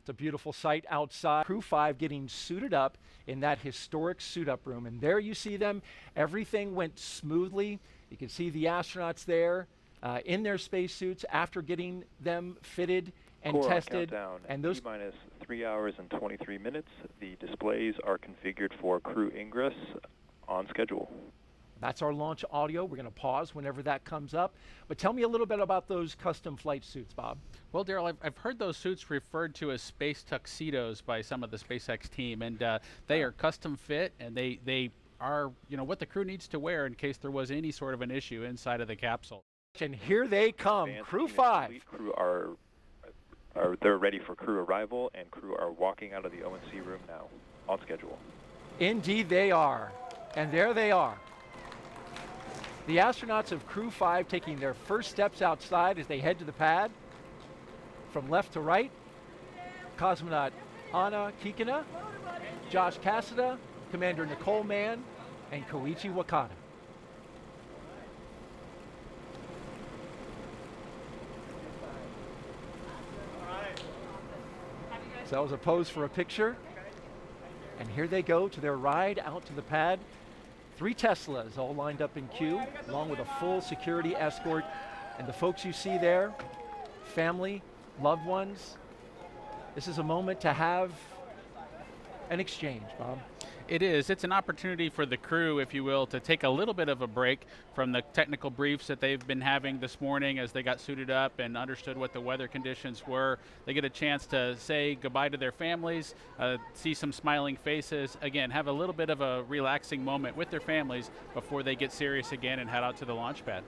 It's a beautiful sight outside. Crew-5 getting suited up in that historic suit-up room. And there you see them. Everything went smoothly. You can see the astronauts there in their spacesuits after getting them fitted and Core tested. Countdown, And those T-minus 3 hours and 23 minutes. The displays are configured for crew ingress on schedule. That's our launch audio. We're going to pause whenever that comes up. But tell me a little bit about those custom flight suits, Bob. Well, Daryl, I've heard those suits referred to as space tuxedos by some of the SpaceX team, and they are custom fit, and they are, you know, what the crew needs to wear in case there was any sort of an issue inside of the capsule. And here they come, Crew-5. Crew they're ready for crew arrival, and crew are walking out of the O&C room now, on schedule. Indeed they are. And there they are. The astronauts of Crew-5 taking their first steps outside as they head to the pad. From left to right, cosmonaut Anna Kikina, Josh Cassada, Commander Nicole Mann, and Koichi Wakata. So that was a pose for a picture. And here they go to their ride out to the pad. 3 Teslas all lined up in queue, along with a full security escort. And the folks you see there, family, loved ones. This is a moment to have an exchange, Bob. It is. It's an opportunity for the crew, if you will, to take a little bit of a break from the technical briefs that they've been having this morning as they got suited up and understood what the weather conditions were. They get a chance to say goodbye to their families, see some smiling faces, again, have a little bit of a relaxing moment with their families before they get serious again and head out to the launch pad.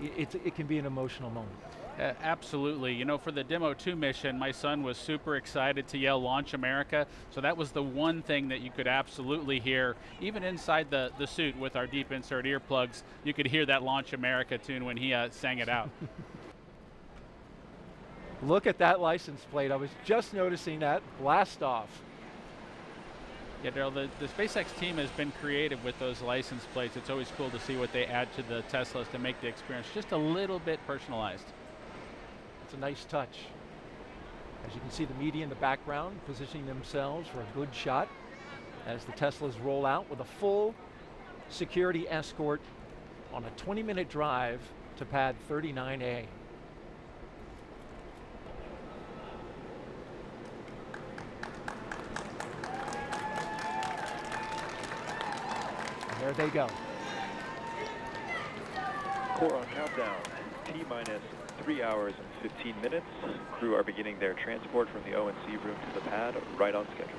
It can be an emotional moment. Absolutely. You know, for the Demo 2 mission, my son was super excited to yell Launch America. So that was the one thing that you could absolutely hear. Even inside the suit with our deep insert earplugs, you could hear that Launch America tune when he sang it out. Look at that license plate. I was just noticing that. Blast off. Yeah, Daryl, the SpaceX team has been creative with those license plates. It's always cool to see what they add to the Teslas to make the experience just a little bit personalized. It's a nice touch. As you can see, the media in the background positioning themselves for a good shot as the Teslas roll out with a full security escort on a 20-minute drive to pad 39A. And there they go. Core on countdown, T-minus 3 hours and 15 minutes. Crew are beginning their transport from the O&C room to the pad, right on schedule.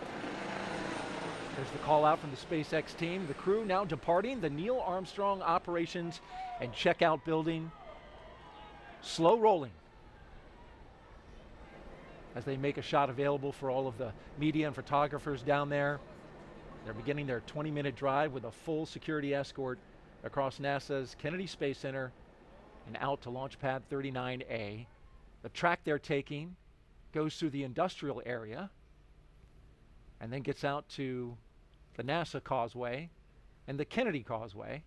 There's the call out from the SpaceX team. The crew now departing the Neil Armstrong Operations and Checkout Building. Slow rolling as they make a shot available for all of the media and photographers down there. They're beginning their 20-minute drive with a full security escort across NASA's Kennedy Space Center and out to launch pad 39A. The track they're taking goes through the industrial area and then gets out to the NASA Causeway and the Kennedy Causeway.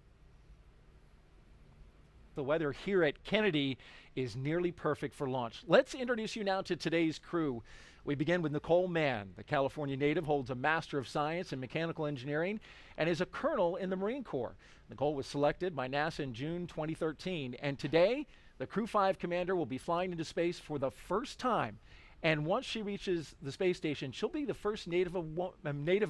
The weather here at Kennedy is nearly perfect for launch. Let's introduce you now to today's crew. We begin with Nicole Mann. The California native holds a Master of Science in Mechanical Engineering and is a colonel in the Marine Corps. Nicole was selected by NASA in June 2013, and today the Crew-5 commander will be flying into space for the first time. And once she reaches the space station, she'll be the first Native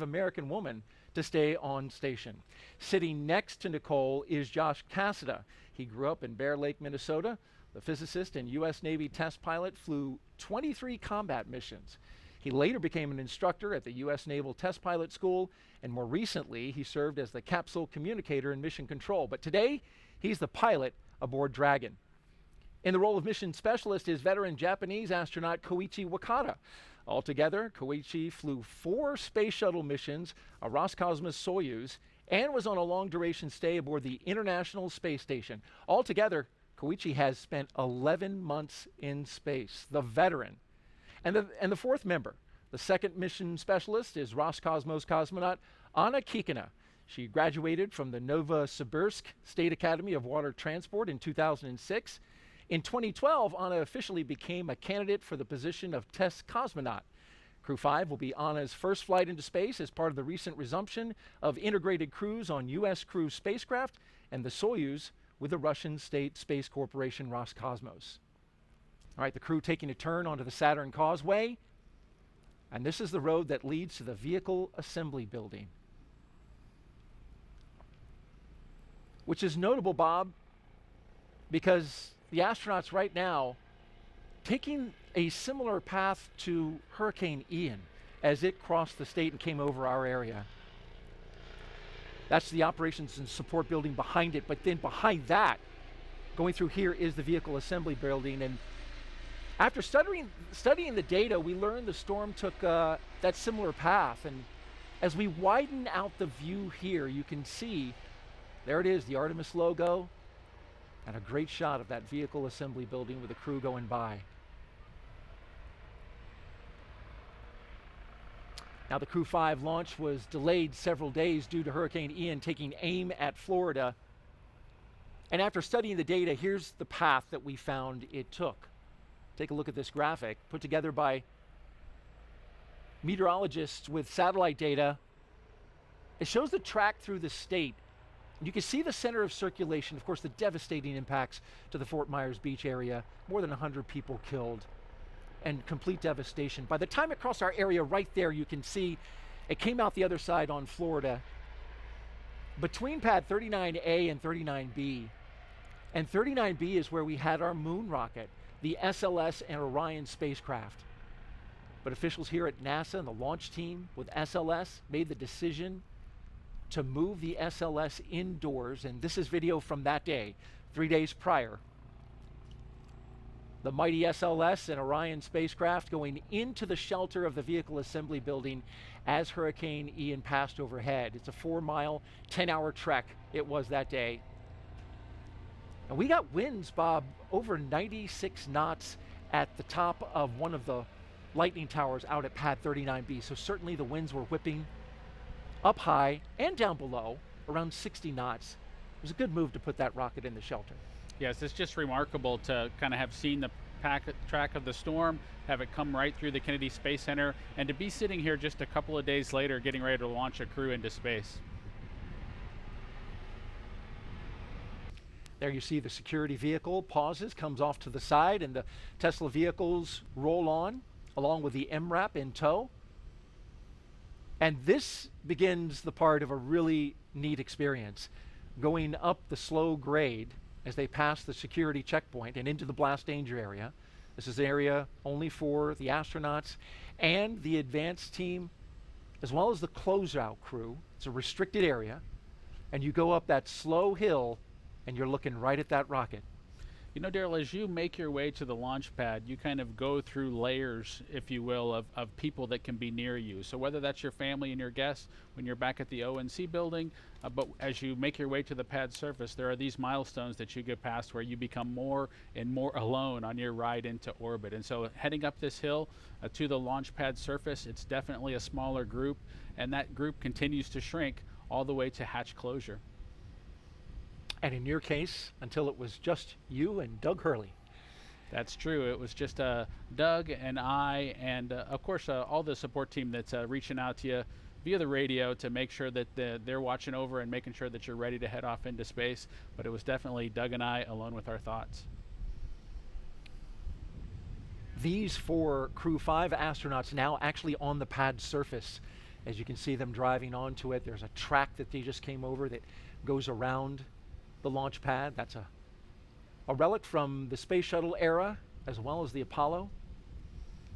American woman to stay on station. Sitting next to Nicole is Josh Cassada. He grew up in Bear Lake, Minnesota. The physicist and U.S. Navy test pilot flew 23 combat missions. He later became an instructor at the U.S. Naval Test Pilot School, and more recently, he served as the capsule communicator in mission control. But today, he's the pilot aboard Dragon. In the role of mission specialist is veteran Japanese astronaut Koichi Wakata. Altogether, Koichi flew 4 space shuttle missions, a Roscosmos Soyuz, and was on a long-duration stay aboard the International Space Station. Altogether, Koichi has spent 11 months in space, the veteran. And the fourth member, the second mission specialist, is Roscosmos cosmonaut Anna Kikina. She graduated from the Novosibirsk State Academy of Water Transport in 2006. In 2012, Anna officially became a candidate for the position of test cosmonaut. Crew-5 will be Anna's first flight into space as part of the recent resumption of integrated crews on U.S. Crew spacecraft and the Soyuz with the Russian state space corporation Roscosmos. All right, the crew taking a turn onto the Saturn Causeway, and this is the road that leads to the vehicle assembly building. Which is notable, Bob, because the astronauts right now taking a similar path to Hurricane Ian as it crossed the state and came over our area. That's the operations and support building behind it, but then behind that, going through here is the vehicle assembly building. And after studying the data, we learned the storm took that similar path. And as we widen out the view here, you can see, there it is, the Artemis logo, and a great shot of that vehicle assembly building with the crew going by. Now, the Crew-5 launch was delayed several days due to Hurricane Ian taking aim at Florida. And after studying the data, here's the path that we found it took. Take a look at this graphic put together by meteorologists with satellite data. It shows the track through the state. You can see the center of circulation, of course, the devastating impacts to the Fort Myers Beach area, more than 100 people killed, and complete devastation. By the time it crossed our area right there, you can see it came out the other side on Florida. Between pad 39A and 39B, and 39B is where we had our moon rocket, the SLS and Orion spacecraft. But officials here at NASA and the launch team with SLS made the decision to move the SLS indoors, and this is video from that day, 3 days prior. The mighty SLS and Orion spacecraft going into the shelter of the vehicle assembly building as Hurricane Ian passed overhead. It's a 4-mile, 10-hour trek it was that day. And we got winds, Bob, over 96 knots at the top of one of the lightning towers out at pad 39B. So certainly the winds were whipping up high and down below, around 60 knots. It was a good move to put that rocket in the shelter. Yes, it's just remarkable to kind of have seen the track of the storm, have it come right through the Kennedy Space Center, and to be sitting here just a couple of days later getting ready to launch a crew into space. There you see the security vehicle pauses, comes off to the side, and the Tesla vehicles roll on, along with the MRAP in tow. And this begins the part of a really neat experience. Going up the slow grade as they pass the security checkpoint and into the blast danger area. This is an area only for the astronauts and the advanced team, as well as the closeout crew. It's a restricted area, and you go up that slow hill and you're looking right at that rocket. You know, Daryl, as you make your way to the launch pad, you kind of go through layers, if you will, of people that can be near you. So whether that's your family and your guests when you're back at the ONC building, but as you make your way to the pad surface, there are these milestones that you get past where you become more and more alone on your ride into orbit. And so heading up this hill to the launch pad surface, it's definitely a smaller group, and that group continues to shrink all the way to hatch closure. And in your case, until it was just you and Doug Hurley. That's true. It was just Doug and I, and of course all the support team that's reaching out to you via the radio to make sure that they're watching over and making sure that you're ready to head off into space. But it was definitely Doug and I alone with our thoughts. These 4 Crew-5 astronauts now actually on the pad surface. As you can see them driving onto it, there's a track that they just came over that goes around the launch pad. That's a relic from the space shuttle era, as well as the Apollo.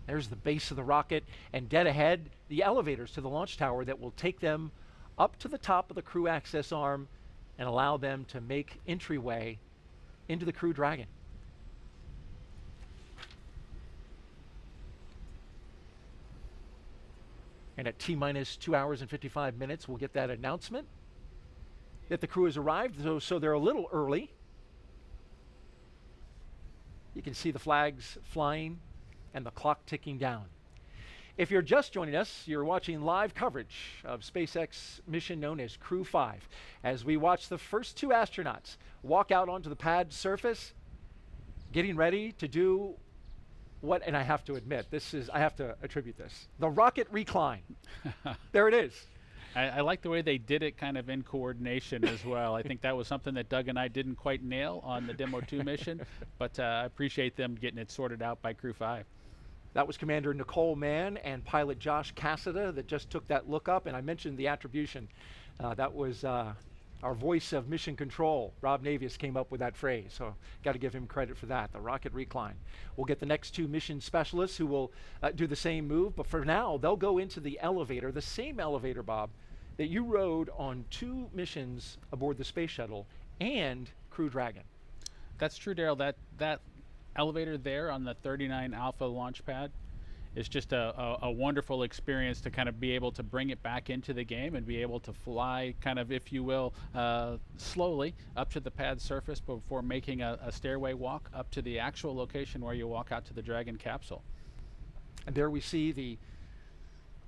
There's the base of the rocket, and dead ahead, the elevators to the launch tower that will take them up to the top of the crew access arm and allow them to make entryway into the Crew Dragon. And at T-minus 2 hours and 55 minutes, we'll get that announcement that the crew has arrived, so they're a little early. You can see the flags flying and the clock ticking down. If you're just joining us, you're watching live coverage of SpaceX mission known as Crew-5, as we watch the first 2 astronauts walk out onto the pad surface, getting ready to do what, and I have to admit, I have to attribute this, the rocket recline. There it is. I like the way they did it kind of in coordination as well. I think that was something that Doug and I didn't quite nail on the Demo 2 mission, but I appreciate them getting it sorted out by Crew-5. That was Commander Nicole Mann and pilot Josh Cassada that just took that look up, and I mentioned the attribution. That was our voice of mission control. Rob Navius came up with that phrase, so got to give him credit for that, the rocket recline. We'll get the next two mission specialists who will do the same move, but for now, they'll go into the elevator, the same elevator, Bob, that you rode on 2 missions aboard the Space Shuttle and Crew Dragon. That's true, Daryl. That elevator there on the 39 Alpha launch pad is just a wonderful experience to kind of be able to bring it back into the game and be able to fly kind of, if you will, slowly up to the pad surface before making a stairway walk up to the actual location where you walk out to the Dragon capsule. And there we see the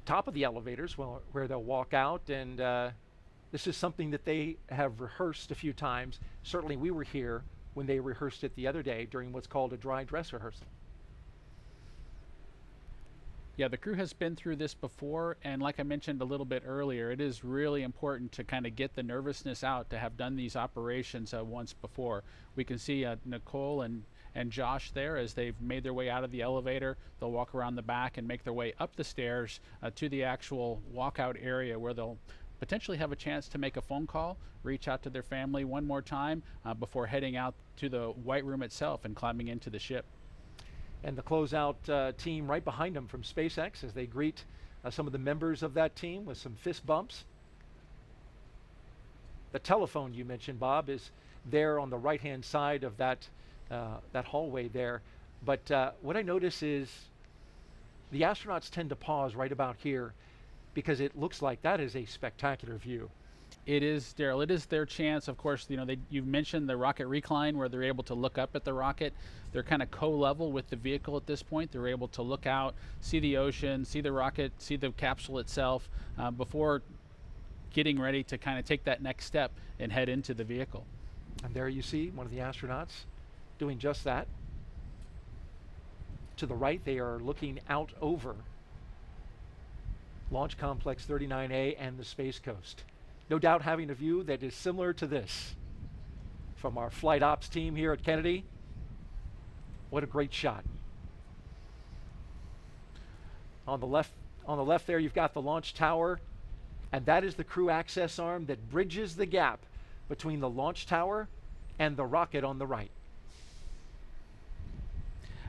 top of the elevators where they'll walk out, and this is something that they have rehearsed a few times. Certainly we were here when they rehearsed it the other day during what's called a dry dress rehearsal. Yeah, the crew has been through this before, and like I mentioned a little bit earlier, it is really important to kind of get the nervousness out to have done these operations once before. We can see Nicole and Josh there as they've made their way out of the elevator. They'll walk around the back and make their way up the stairs to the actual walkout area where they'll potentially have a chance to make a phone call, reach out to their family one more time before heading out to the White Room itself and climbing into the ship. And the closeout team right behind them from SpaceX as they greet some of the members of that team with some fist bumps. The telephone you mentioned, Bob, is there on the right-hand side of that hallway there. But what I notice is the astronauts tend to pause right about here because it looks like that is a spectacular view. It is, Daryl. It is their chance. Of course, you know, you've mentioned the rocket recline where they're able to look up at the rocket. They're kind of co-level with the vehicle at this point. They're able to look out, see the ocean, see the rocket, see the capsule itself before getting ready to kind of take that next step and head into the vehicle. And there you see one of the astronauts doing just that. To the right, they are looking out over Launch Complex 39A and the Space Coast. No doubt having a view that is similar to this from our flight ops team here at Kennedy. What a great shot. On the left there, you've got the launch tower, and that is the crew access arm that bridges the gap between the launch tower and the rocket on the right.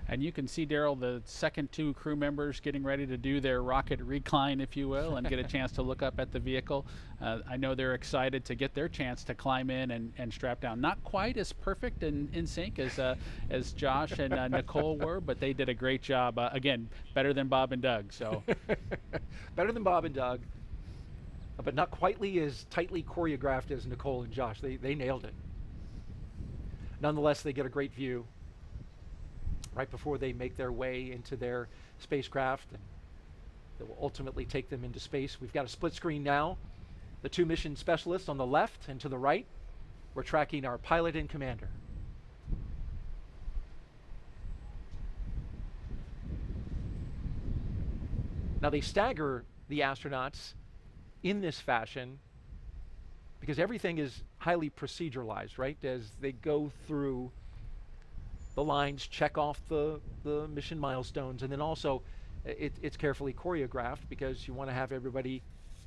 And you can see, Daryl, the second 2 crew members getting ready to do their rocket recline, if you will, and get a chance to look up at the vehicle. I know they're excited to get their chance to climb in and strap down. Not quite as perfect and in sync as Josh and Nicole were, but they did a great job. Again, better than Bob and Doug. So better than Bob and Doug, but not quite as tightly choreographed as Nicole and Josh. They nailed it. Nonetheless, they get a great view right before they make their way into their spacecraft, and that will ultimately take them into space. We've got a split screen now. The 2 mission specialists on the left, and to the right, we're tracking our pilot and commander. Now they stagger the astronauts in this fashion because everything is highly proceduralized, right? As they go through the lines, check off the mission milestones, and then also it's carefully choreographed because you want to have everybody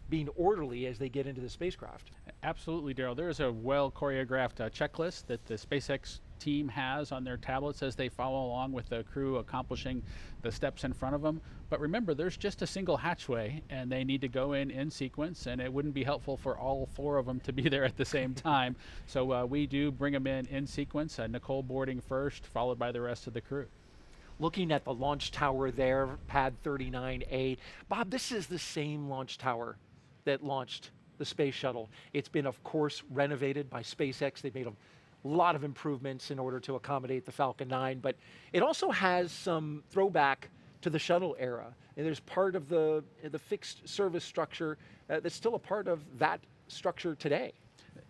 being orderly as they get into the spacecraft. Absolutely, Daryl. There is a well choreographed checklist that the SpaceX team has on their tablets as they follow along with the crew accomplishing the steps in front of them. But remember, there's just a single hatchway and they need to go in sequence, and it wouldn't be helpful for all 4 of them to be there at the same time. So we do bring them in sequence, Nicole boarding first, followed by the rest of the crew. Looking at the launch tower there, pad 39A. Bob, this is the same launch tower that launched the space shuttle. It's been, of course, renovated by SpaceX. They've made a lot of improvements in order to accommodate the Falcon 9, but it also has some throwback to the shuttle era. And there's part of the fixed service structure that's still a part of that structure today.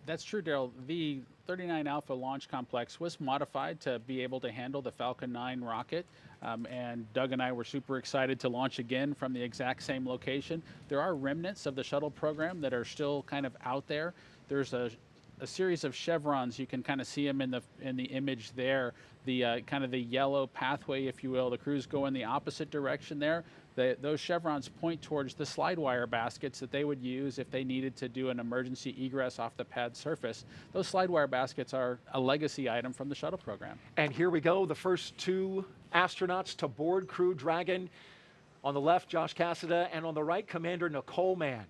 That's true, Daryl. The 39 Alpha launch complex was modified to be able to handle the Falcon 9 rocket. And Doug and I were super excited to launch again from the exact same location. There are remnants of the shuttle program that are still kind of out there. There's a series of chevrons. You can kind of see them in the image there. The kind of the yellow pathway, if you will. The crews go in the opposite direction there. Those chevrons point towards the slide wire baskets that they would use if they needed to do an emergency egress off the pad surface. Those slide wire baskets are a legacy item from the shuttle program. And here we go, the first two astronauts to board Crew Dragon. On the left, Josh Cassada, and on the right, Commander Nicole Mann.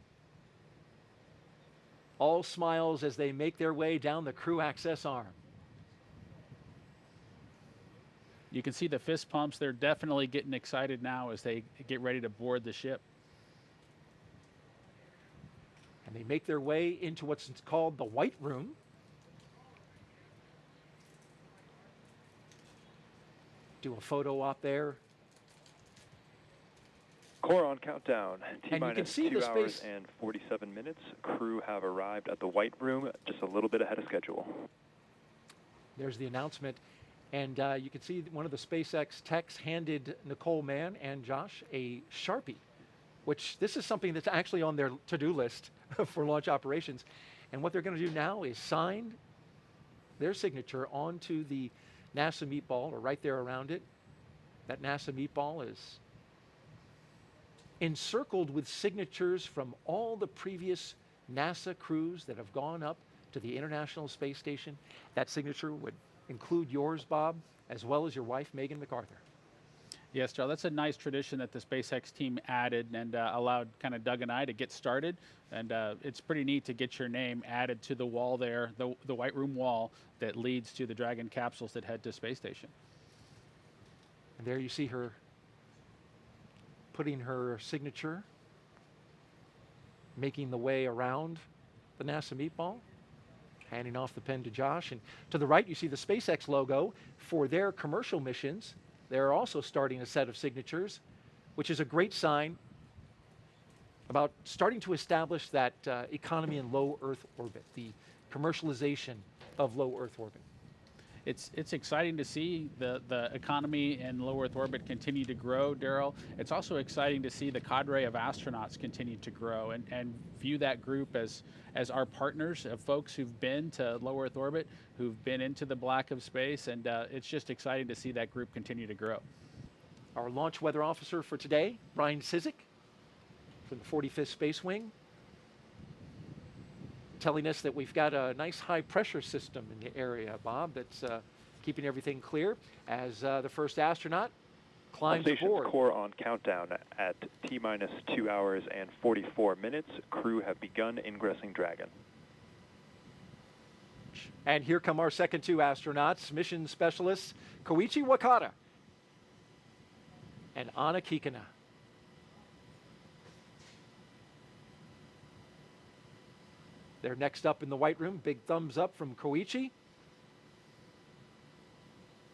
All smiles as they make their way down the crew access arm. You can see the fist pumps. They're definitely getting excited now as they get ready to board the ship. And they make their way into what's called the White Room. Do a photo op there. Core on countdown. T-minus 2 the hours space and 47 minutes. Crew have arrived at the White Room just a little bit ahead of schedule. There's the announcement. And you can see one of the SpaceX techs handed Nicole Mann and Josh a Sharpie, which this is something that's actually on their to-do list for launch operations. And what they're going to do now is sign their signature onto the NASA meatball, or right there around it. That NASA meatball is encircled with signatures from all the previous NASA crews that have gone up to the International Space Station. That signature would include yours, Bob, as well as your wife, Megan MacArthur. Yes, Joe, that's a nice tradition that the SpaceX team added and allowed kind of Doug and I to get started. And it's pretty neat to get your name added to the wall there, the White Room wall that leads to the Dragon capsules that head to space station. And there you see her putting her signature, making the way around the NASA meatball, handing off the pen to Josh. And to the right, you see the SpaceX logo. For their commercial missions, they're also starting a set of signatures, which is a great sign about starting to establish that economy in low Earth orbit, the commercialization of low Earth orbit. It's exciting to see the economy in low Earth orbit continue to grow, Daryl. It's also exciting to see the cadre of astronauts continue to grow and view that group as our partners of folks who've been to low Earth orbit, who've been into the black of space, and it's just exciting to see that group continue to grow. Our launch weather officer for today, Brian Sizik, from the 45th Space Wing, telling us that we've got a nice high pressure system in the area, Bob, that's keeping everything clear as the first astronaut climbs aboard. Core on countdown at T-minus 2 hours and 44 minutes. Crew have begun ingressing Dragon. And here come our second two astronauts, mission specialists Koichi Wakata and Anna Kikina. They're next up in the White Room. Big thumbs up from Koichi.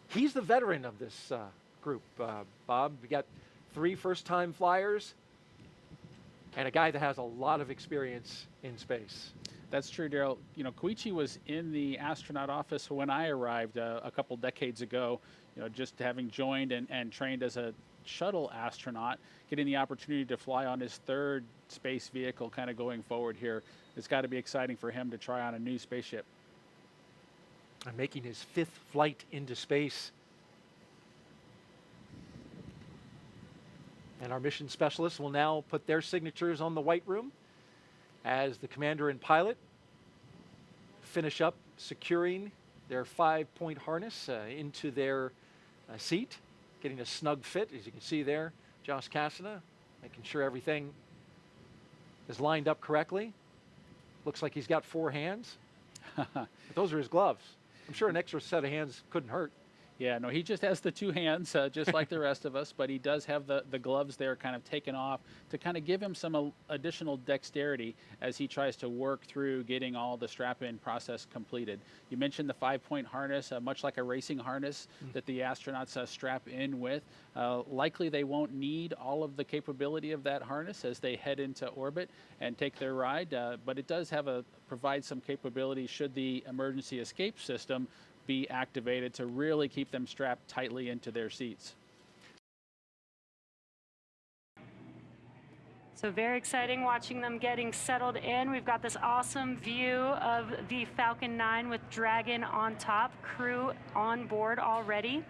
He's the veteran of this group, Bob. We got 3 first-time flyers and a guy that has a lot of experience in space. That's true, Daryl. You know, Koichi was in the astronaut office when I arrived a couple decades ago, you know, just having joined and trained as a shuttle astronaut, getting the opportunity to fly on his 3rd space vehicle kind of going forward here. It's got to be exciting for him to try on a new spaceship. And making his 5th flight into space. And our mission specialists will now put their signatures on the White Room as the commander and pilot finish up securing their 5-point harness into their seat, getting a snug fit, as you can see there. Josh Cassada making sure everything is lined up correctly. Looks like he's got 4 hands. But those are his gloves. I'm sure an extra set of hands couldn't hurt. Yeah, no, he just has the two hands, just like the rest of us, but he does have the gloves there kind of taken off to kind of give him some additional dexterity as he tries to work through getting all the strap-in process completed. You mentioned the 5-point harness, much like a racing harness that the astronauts strap in with. Likely they won't need all of the capability of that harness as they head into orbit and take their ride, but it does provide some capability should the emergency escape system be activated to really keep them strapped tightly into their seats. So very exciting watching them getting settled in. We've got this awesome view of the Falcon 9 with Dragon on top, crew on board already.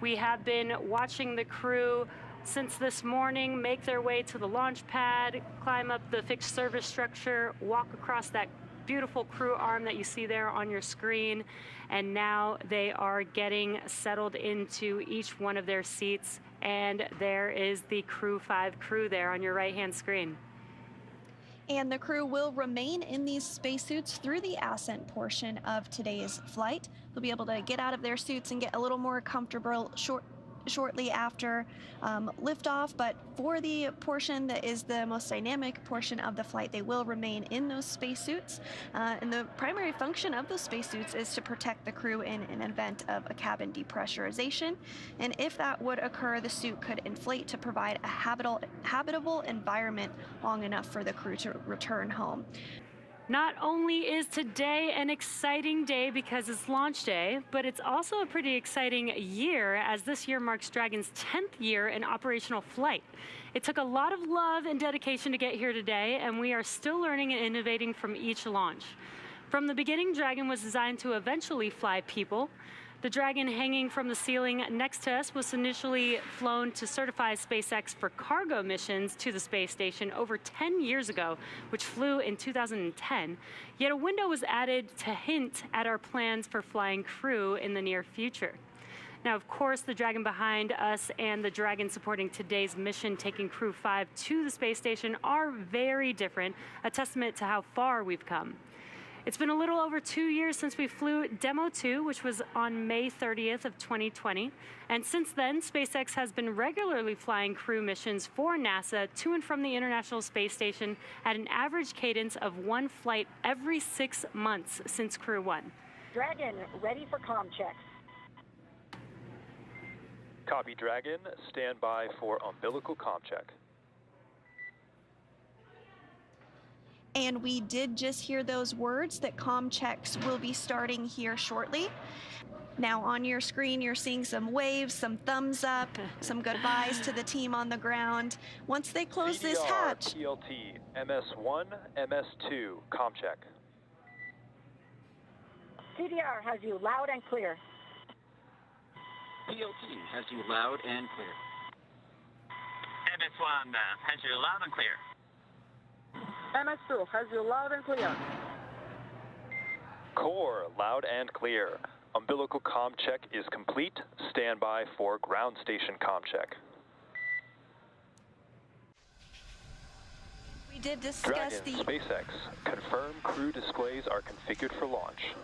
We have been watching the crew since this morning make their way to the launch pad, climb up the fixed service structure, walk across that beautiful crew arm that you see there on your screen, and now they are getting settled into each one of their seats, and there is the Crew-5 crew there on your right-hand screen. And the crew will remain in these spacesuits through the ascent portion of today's flight. They'll be able to get out of their suits and get a little more comfortable shortly after liftoff, but for the portion that is the most dynamic portion of the flight, they will remain in those spacesuits. And the primary function of those spacesuits is to protect the crew in an event of a cabin depressurization. And if that would occur, the suit could inflate to provide a habitable environment long enough for the crew to return home. Not only is today an exciting day because it's launch day, but it's also a pretty exciting year, as this year marks Dragon's 10th year in operational flight. It took a lot of love and dedication to get here today, and we are still learning and innovating from each launch. From the beginning, Dragon was designed to eventually fly people. The Dragon hanging from the ceiling next to us was initially flown to certify SpaceX for cargo missions to the space station over 10 years ago, which flew in 2010. Yet a window was added to hint at our plans for flying crew in the near future. Now, of course, the Dragon behind us and the Dragon supporting today's mission taking Crew-5 to the space station are very different, a testament to how far we've come. It's been a little over 2 years since we flew Demo 2, which was on May 30th of 2020. And since then, SpaceX has been regularly flying crew missions for NASA to and from the International Space Station at an average cadence of one flight every 6 months since Crew-1. Dragon, ready for comm checks. Copy, Dragon. Stand by for umbilical comm check. And we did just hear those words that comm checks will be starting here shortly. Now on your screen, you're seeing some waves, some thumbs up, some goodbyes to the team on the ground. Once they close this hatch. PLT, MS1, MS2, comm check. CDR has you loud and clear. PLT has you loud and clear. MS1 has you loud and clear. MS2 has you loud and clear. Core, loud and clear. Umbilical comm check is complete. Stand by for ground station comm check. We did discuss Dragon, SpaceX. Confirm crew displays are configured for launch.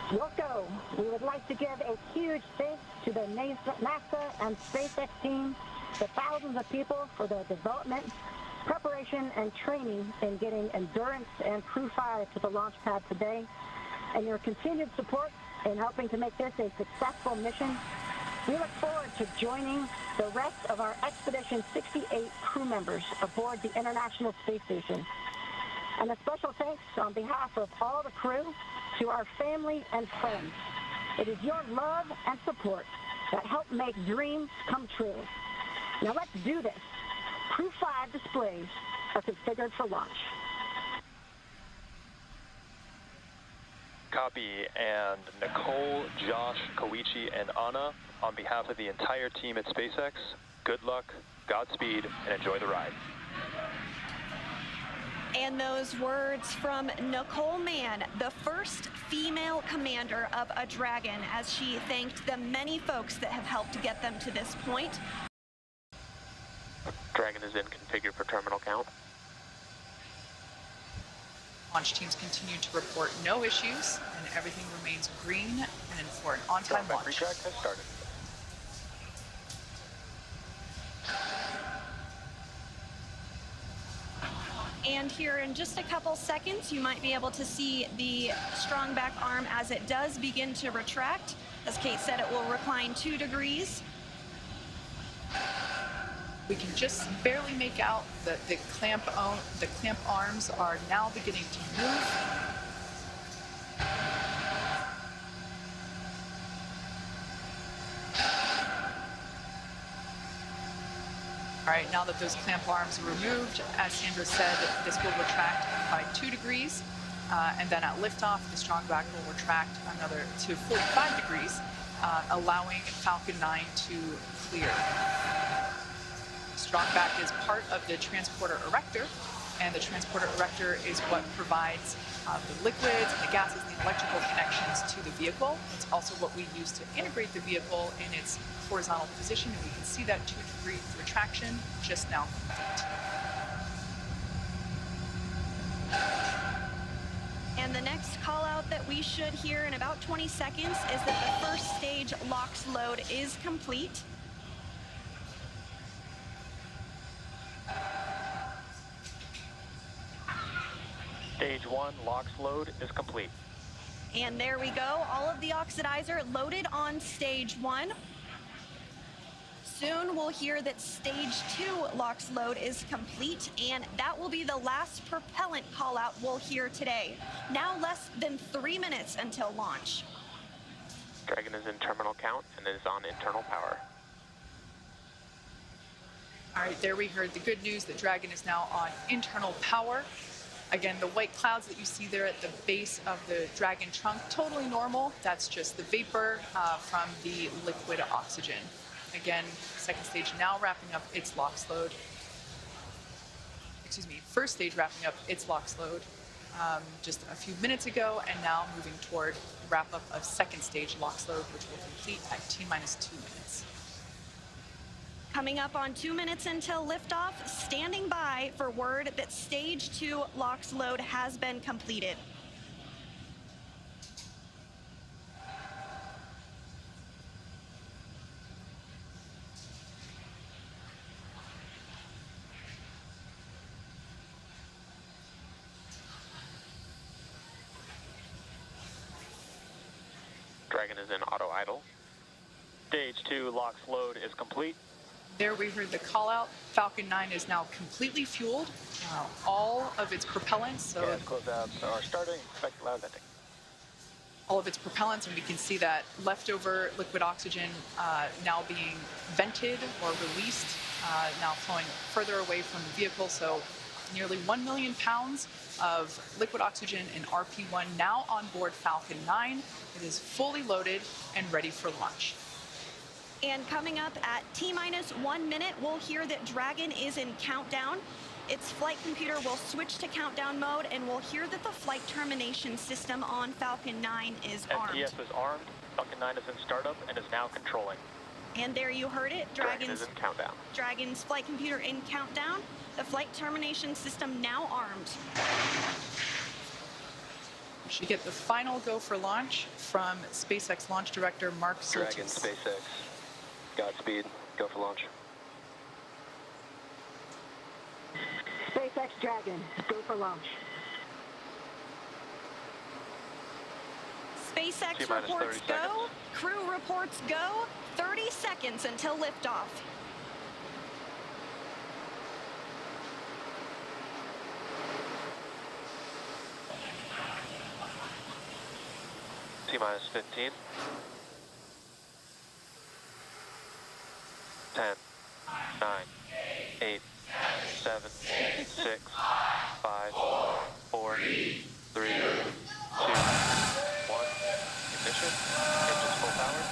Yoko, we would like to give a huge thanks to the NASA and SpaceX team, the thousands of people for their development, preparation, and training in getting Endurance and Crew-5 to the launch pad today, and your continued support in helping to make this a successful mission. We look forward to joining the rest of our Expedition 68 crew members aboard the International Space Station. And a special thanks on behalf of all the crew to our family and friends. It is your love and support that help make dreams come true. Now let's do this. Crew-5 displays are configured for launch. Copy, and Nicole, Josh, Koichi, and Anna, on behalf of the entire team at SpaceX, good luck, Godspeed, and enjoy the ride. And those words from Nicole Mann, the first female commander of a Dragon, as she thanked the many folks that have helped get them to this point. Dragon is in configure for terminal count. Launch teams continue to report no issues, and everything remains green and for an on-time launch. Retract has started. And here in just a couple seconds, you might be able to see the strong back arm as it does begin to retract. As Kate said, it will recline 2 degrees. We can just barely make out that the clamp arms are now beginning to move. All right, now that those clamp arms are removed, as Sandra said, this will retract by 2 degrees, and then at liftoff, the strong back will retract another to 45 degrees, allowing Falcon 9 to clear. Strong back is part of the transporter erector, and the transporter erector is what provides the liquids, the gases, the electrical connections to the vehicle. It's also what we use to integrate the vehicle in its horizontal position, and we can see that 2-degree retraction just now complete. And the next call out that we should hear in about 20 seconds is that the first stage LOX load is complete. Stage 1 LOX load is complete. And there we go, all of the oxidizer loaded on stage 1. Soon we'll hear that stage 2 LOX load is complete, and that will be the last propellant call out we'll hear today. Now less than 3 minutes until launch. Dragon is in terminal count and is on internal power. All right, there we heard the good news that Dragon is now on internal power. Again, the white clouds that you see there at the base of the Dragon trunk, totally normal. That's just the vapor from the liquid oxygen. Again, second stage now wrapping up its LOX load. Excuse me, first stage wrapping up its LOX load just a few minutes ago, and now moving toward wrap up of second stage LOX load, which will complete at T-minus 2 minutes. Coming up on 2 minutes until liftoff, standing by for word that stage 2 LOX load has been completed. Dragon is in auto idle. Stage 2 LOX load is complete. There we heard the call out. Falcon 9 is now completely fueled. All of its propellants, so Gas closeouts are starting. Expect loud venting. all of its propellants, and we can see that leftover liquid oxygen now being vented or released, now flowing further away from the vehicle. So nearly 1 million pounds of liquid oxygen in RP1 now on board Falcon 9. It is fully loaded and ready for launch. And coming up at T-minus 1 minute, we'll hear that Dragon is in countdown. Its flight computer will switch to countdown mode, and we'll hear that the flight termination system on Falcon 9 is armed. FTS is armed. Falcon 9 is in startup and is now controlling. And there you heard it. Dragon is in countdown. Dragon's flight computer in countdown. The flight termination system now armed. We should get the final go for launch from SpaceX launch director Mark Soltis. Dragon, SpaceX. Godspeed. Go for launch. SpaceX Dragon, go for launch. SpaceX T-minus reports 30 go. seconds. Crew reports go. 30 seconds until liftoff. T-minus 15. 10, 9, 8, 7, 6, 5, 4, 3, 2, 1. Ignition. Engines full power.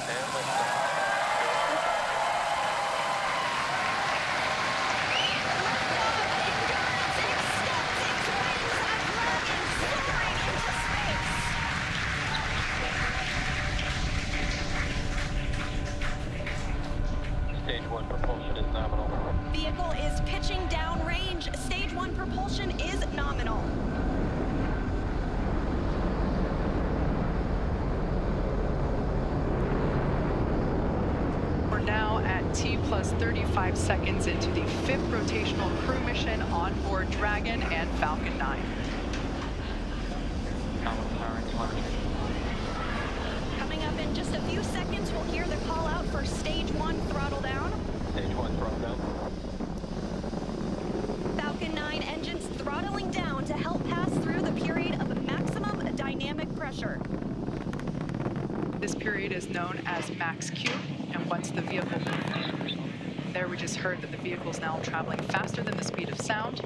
And liftoff. Stage 1 propulsion is nominal. Vehicle is pitching downrange. Stage 1 propulsion is nominal. T plus 35 seconds into the 5th rotational crew mission on board Dragon and Falcon 9. Coming up in just a few seconds, we'll hear the call out for stage 1 throttle down. Stage 1 throttle down. Falcon 9 engines throttling down to help pass through the period of maximum dynamic pressure. This period is known as max Q, and once the vehicle, there we just heard that the vehicle is now traveling faster than the speed of sound.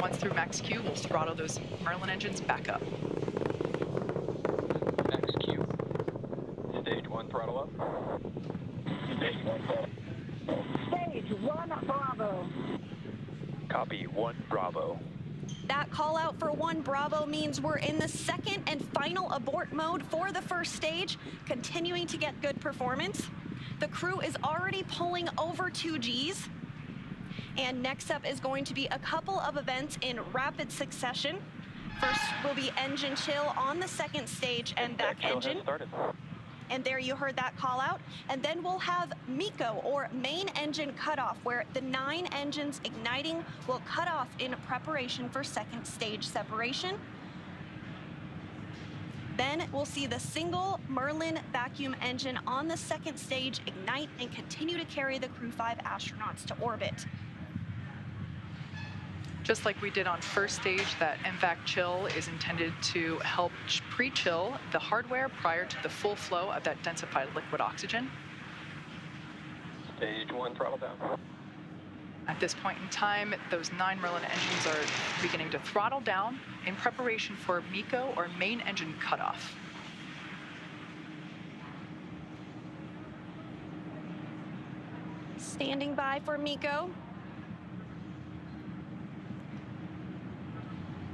Once through max Q, we'll throttle those Merlin engines back up. Max Q. Stage 1 throttle up. Stage 1 throttle. Stage 1 Bravo. Copy 1 Bravo. That call out for 1 Bravo means we're in the second and final abort mode for the first stage, continuing to get good performance. The crew is already pulling over 2 Gs. And next up is going to be a couple of events in rapid succession. First will be engine chill on the second stage and back engine. And there you heard that call out. And then we'll have MECO, or main engine cutoff, where the 9 engines igniting will cut off in preparation for second stage separation. Then we'll see the single Merlin vacuum engine on the second stage ignite and continue to carry the Crew-5 astronauts to orbit. Just like we did on first stage, that MVAC chill is intended to help pre-chill the hardware prior to the full flow of that densified liquid oxygen. Stage 1 throttle down. At this point in time, those 9 Merlin engines are beginning to throttle down in preparation for MECO, or main engine cutoff. Standing by for MECO.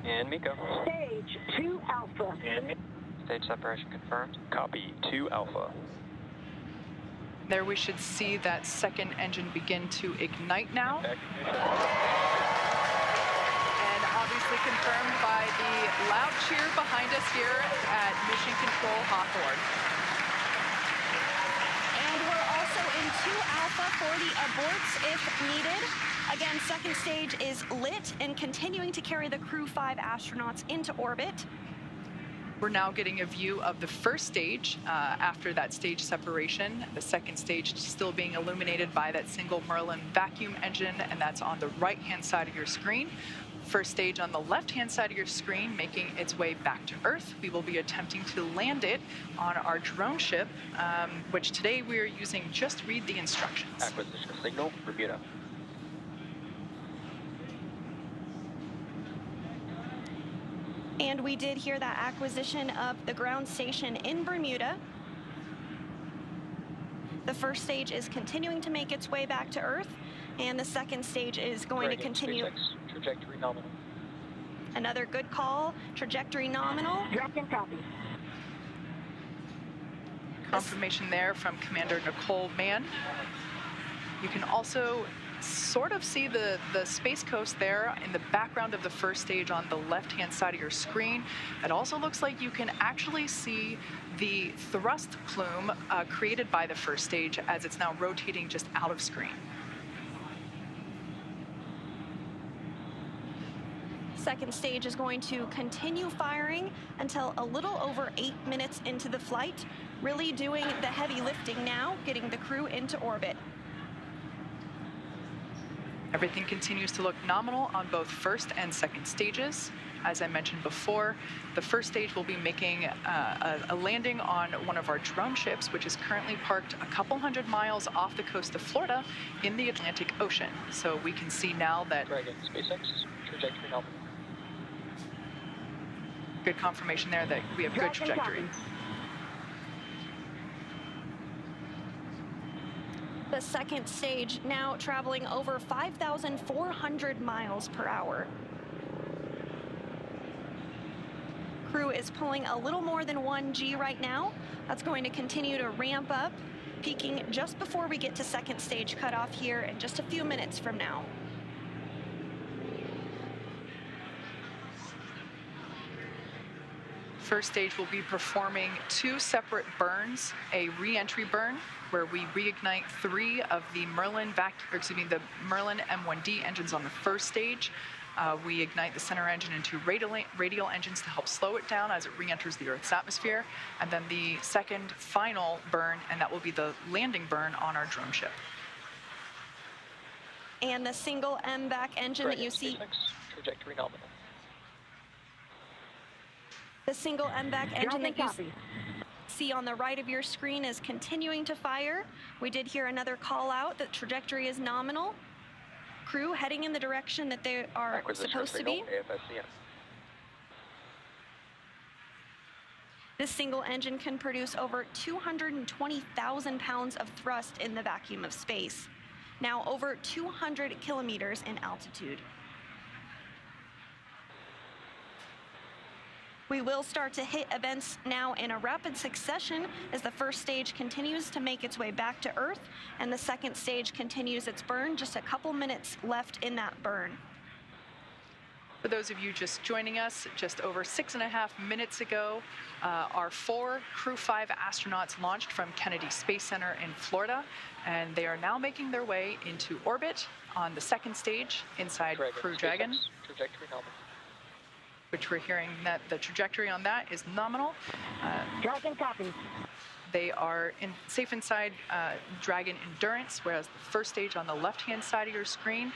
And MECO. Stage 2 Alpha. Stage separation confirmed. Copy 2 Alpha. There we should see that second engine begin to ignite now. And obviously confirmed by the loud cheer behind us here at Mission Control Hawthorne. And we're also in 2 Alpha for the aborts if needed. Again, second stage is lit and continuing to carry the Crew-5 astronauts into orbit. We're now getting a view of the first stage after that stage separation. The second stage still being illuminated by that single Merlin vacuum engine, and that's on the right-hand side of your screen. First stage on the left-hand side of your screen making its way back to Earth. We will be attempting to land it on our drone ship, which today we are using Just Read the Instructions. Acquisition signal, Bermuda. And we did hear that acquisition of the ground station in Bermuda. The first stage is continuing to make its way back to Earth, and the second stage is going to continue. SpaceX, trajectory nominal. Another good call, trajectory nominal. Dragon copy. Confirmation there from Commander Nicole Mann. You can also sort of see the Space Coast there in the background of the first stage on the left-hand side of your screen. It also looks like you can actually see the thrust plume created by the first stage as it's now rotating just out of screen. Second stage is going to continue firing until a little over 8 minutes into the flight, really doing the heavy lifting now, getting the crew into orbit. Everything continues to look nominal on both first and second stages. As I mentioned before, the first stage will be making a landing on one of our drone ships, which is currently parked a couple hundred miles off the coast of Florida in the Atlantic Ocean. So we can see now that... Dragon, SpaceX, trajectory nominal. Good confirmation there that we have good trajectory. The second stage now traveling over 5,400 miles per hour. Crew is pulling a little more than 1 G right now. That's going to continue to ramp up, peaking just before we get to second stage cutoff here in just a few minutes from now. first stage will be performing 2 separate burns, a re-entry burn, where we reignite 3 of the Merlin the Merlin M1D engines on the first stage. We ignite the center engine into radial engines to help slow it down as it re-enters the Earth's atmosphere. And then the second final burn, and that will be the landing burn on our drone ship. And the single MVAC engine that you see. Trajectory nominal. The single MVAC engine that you see on the right of your screen is continuing to fire. We did hear another call out that trajectory is nominal. Crew heading in the direction that they are supposed to be. This single engine can produce over 220,000 pounds of thrust in the vacuum of space, now over 200 kilometers in altitude. We will start to hit events now in a rapid succession as the first stage continues to make its way back to Earth and the second stage continues its burn. Just a couple minutes left in that burn. For those of you just joining us, just over 6.5 minutes ago, our 4 Crew-5 astronauts launched from Kennedy Space Center in Florida, and they are now making their way into orbit on the second stage inside Crew Dragon. Trajectory nominal. Which we're hearing that the trajectory on that is nominal. Dragon copies. They are safe inside Dragon Endurance, whereas the first stage on the left-hand side of your screen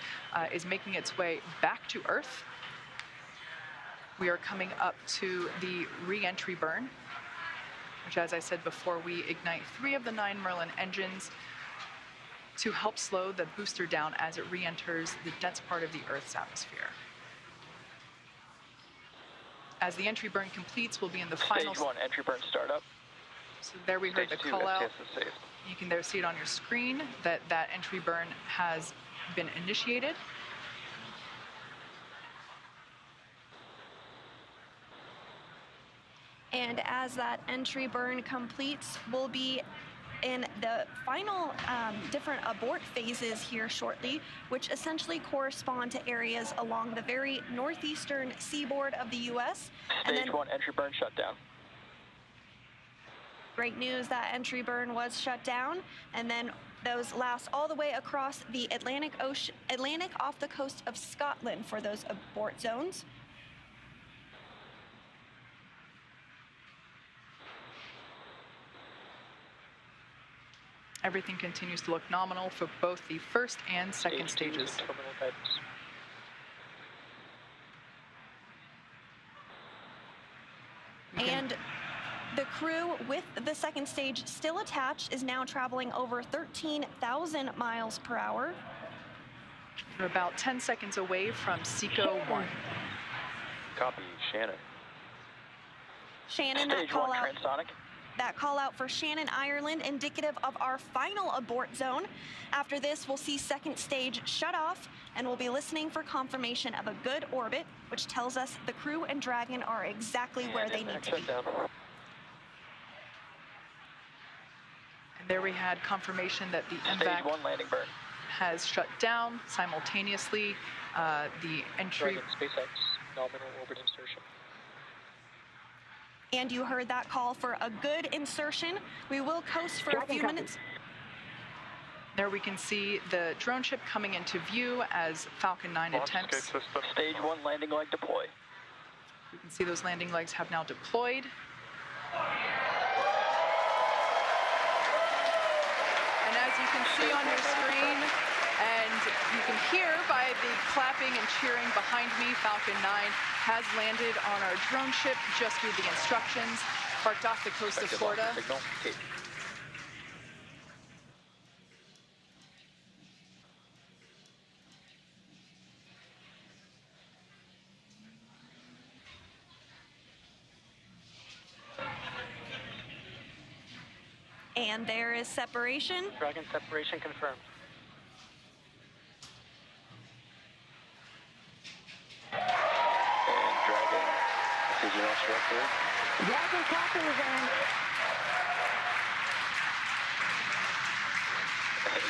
is making its way back to Earth. We are coming up to the re-entry burn, which, as I said before, we ignite 3 of the 9 Merlin engines to help slow the booster down as it re-enters the dense part of the Earth's atmosphere. As the entry burn completes, we'll be in the final... Stage 1, entry burn startup. So there we heard the Stage 2, call out. STS is safe. You can there see it on your screen that that entry burn has been initiated. And as that entry burn completes, we'll be in the final different abort phases here shortly, which essentially correspond to areas along the very northeastern seaboard of the U.S. Stage 1, entry burn shut down. Great news, that entry burn was shut down, and then those last all the way across the Atlantic off the coast of Scotland for those abort zones. Everything continues to look nominal for both the first and second stages. Terminal guidance. And the crew with the second stage still attached is now traveling over 13,000 miles per hour. We're about 10 seconds away from SECO 1. Copy, Shannon. Shannon, Stage 1, transonic. That call out for Shannon, Ireland, indicative of our final abort zone. After this, we'll see second stage shut off, and we'll be listening for confirmation of a good orbit, which tells us the crew and Dragon are exactly where they need to be. And there we had confirmation that the Stage MVAC 1 landing burn. has shut down simultaneously. The entry... Dragon SpaceX nominal orbit insertion. And you heard that call for a good insertion. We will coast for a few minutes. There we can see the drone ship coming into view as Falcon 9 attempts. Stage 1 landing leg deploy. You can see those landing legs have now deployed. And as you can see on your screen, and you can hear by the clapping and cheering behind me, Falcon 9 has landed on our drone ship just through the instructions, parked off the coast of Florida. And there is separation. Dragon separation confirmed. And Dragon, this is your launch director. Dragon copies and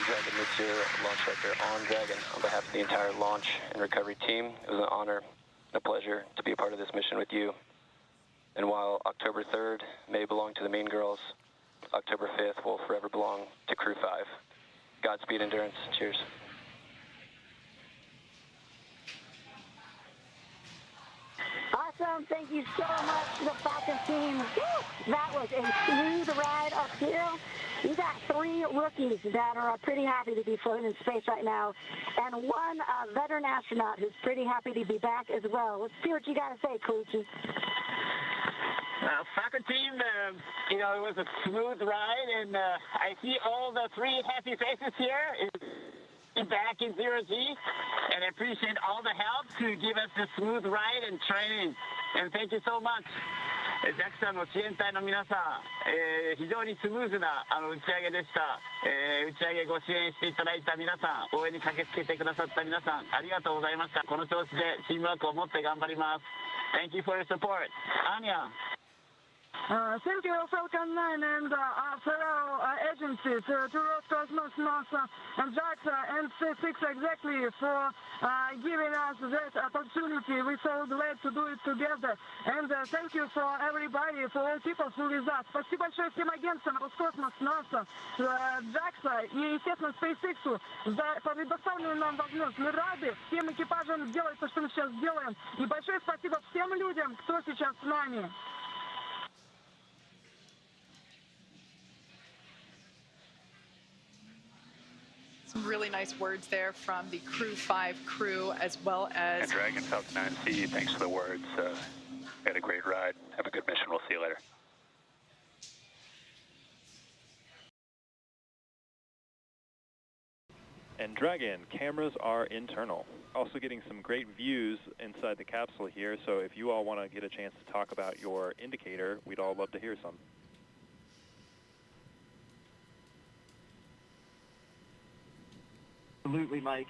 Dragon, this is your launch director on Dragon. On behalf of the entire launch and recovery team, it was an honor and a pleasure to be a part of this mission with you. And while October 3rd may belong to the Mean Girls, October 5th will forever belong to Crew-5. Godspeed, Endurance. Cheers. Awesome. Thank you so much to the Falcon team. Woo! That was a smooth ride uphill. You got 3 rookies that are pretty happy to be floating in space right now, and 1 veteran astronaut who's pretty happy to be back as well. Let's see what you got to say, Koichi. Falcon team, it was a smooth ride, and I see all the 3 happy faces here. Back in 0G, and I appreciate all the help to give us a smooth ride and training. And thank you so much. JAXA の支援隊の皆さん、非常にスムーズな打ち上げでした。打ち上げご支援していただいた皆さん、応援に駆けつけてくださった皆さん、ありがとうございました。この調子でチームワークを持って頑張ります。Thank you for your support. Anya. Thank you, Falcon 9 and fellow agencies, to Roscosmos, NASA, and JAXA, and SpaceX exactly for giving us that opportunity. We're so glad to do it together. And thank you for everybody, for all people who with us. Спасибо большое всем агентствам Роскосмос, NASA, JAXA и, естественно, SpaceX за предоставленную нам возможность. Мы рады всем экипажам делать то, что мы сейчас делаем. И большое спасибо всем людям, кто сейчас с нами. Some really nice words there from the Crew-5 crew, as well as... And Dragon Falcon 9C, thanks for the words. Had a great ride. Have a good mission. We'll see you later. And Dragon, cameras are internal. Also getting some great views inside the capsule here, so if you all want to get a chance to talk about your indicator, we'd all love to hear some. Absolutely, Mike.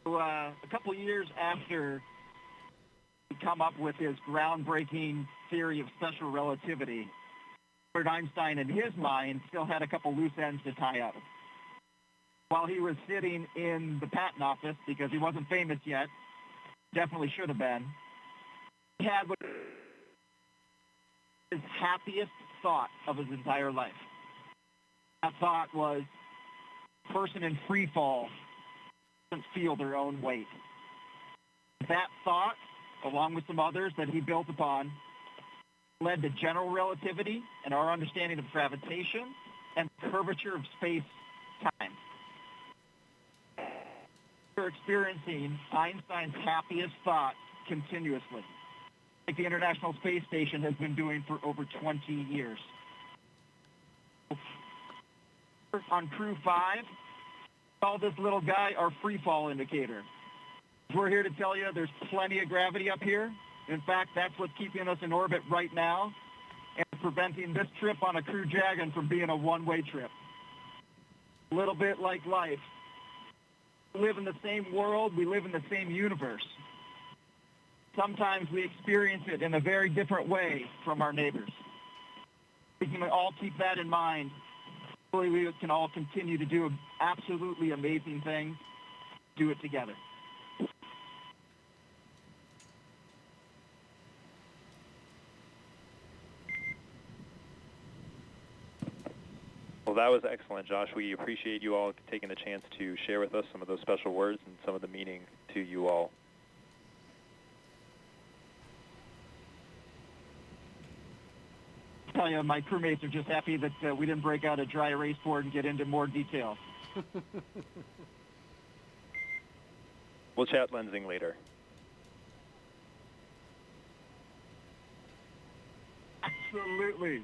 So, a couple years after he come up with his groundbreaking theory of special relativity, Albert Einstein, in his mind, still had a couple loose ends to tie up. While he was sitting in the patent office, because he wasn't famous yet, definitely should have been, he had what his happiest thought of his entire life. That thought was, person in free fall doesn't feel their own weight. That thought, along with some others that he built upon, led to general relativity and our understanding of gravitation and curvature of space-time. We're experiencing Einstein's happiest thought continuously, like the International Space Station has been doing for over 20 years. On Crew-5, call this little guy our free fall indicator. We're here to tell you there's plenty of gravity up here. In fact, that's what's keeping us in orbit right now and preventing this trip on a Crew Dragon from being a one-way trip. A little bit like life. We live in the same world, we live in the same universe. Sometimes we experience it in a very different way from our neighbors. We can all keep that in mind. Hopefully we can all continue to do absolutely amazing things, do it together. Well, that was excellent, Josh. We appreciate you all taking the chance to share with us some of those special words and some of the meaning to you all. I tell you, my crewmates are just happy that we didn't break out a dry erase board and get into more detail. We'll chat lensing later. Absolutely.